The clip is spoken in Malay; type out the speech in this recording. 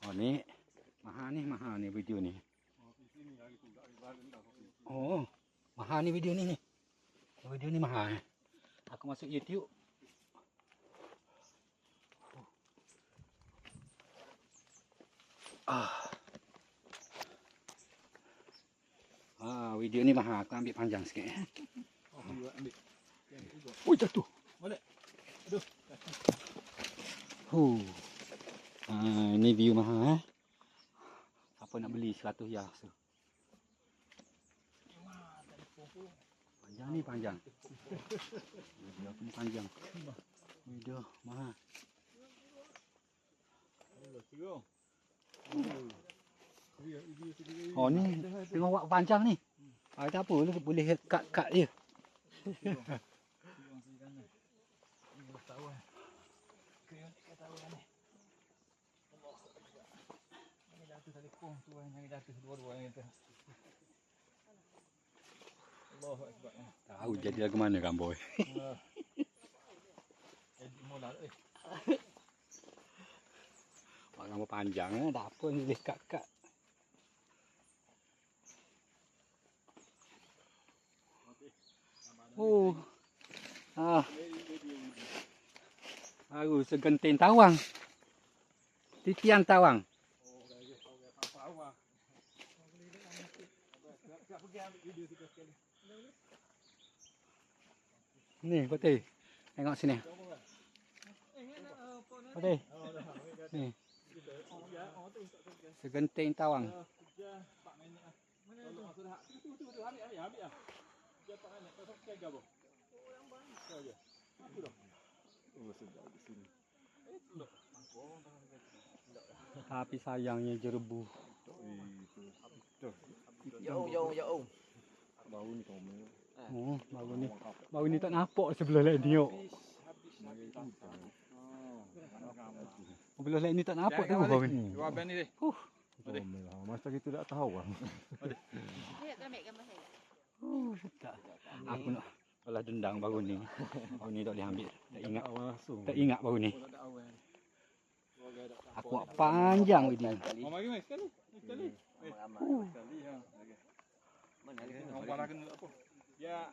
Oh ni, mahal ni video ni. Oh, mahal ni video ni. Video ni mahal. Aku masuk YouTube. Video ni mahal. Aku ambil panjang sikit. Oh, jatuh. Balik. Aduh. Ini view mahal. Apa nak beli 100 ya. Panjang ni panjang. Video aku ni panjang. Video mahal. Oh ni tengok wak panjang ni. Tak apa boleh cut je. Tahu jadi lagu mana kan boy. Gambar panjang tak apa boleh cut. Baru segenting tawang. Titian tawang. Ni Putih. Tengok sini. Putih. Ni. Segenting tawang. Tapi sayangnya jerebu. Jauh. Bau ni komel. Bau ni tak nampak sebelah lain ni. Sebelah lain ni tak nampak tu bau ni. Dua abang ni deh. Masa kita tak tahu kan. Saya tak ambil gambar saya. Tak. Aku nak balas dendang baru ni. Baru ni tak boleh ambil. Tak ingat langsung. Tak ingat baru ni. Aku buat panjang video. Mau mari mai sekali. Sekali ha. Mana lagi? Orang kena apa? Ya.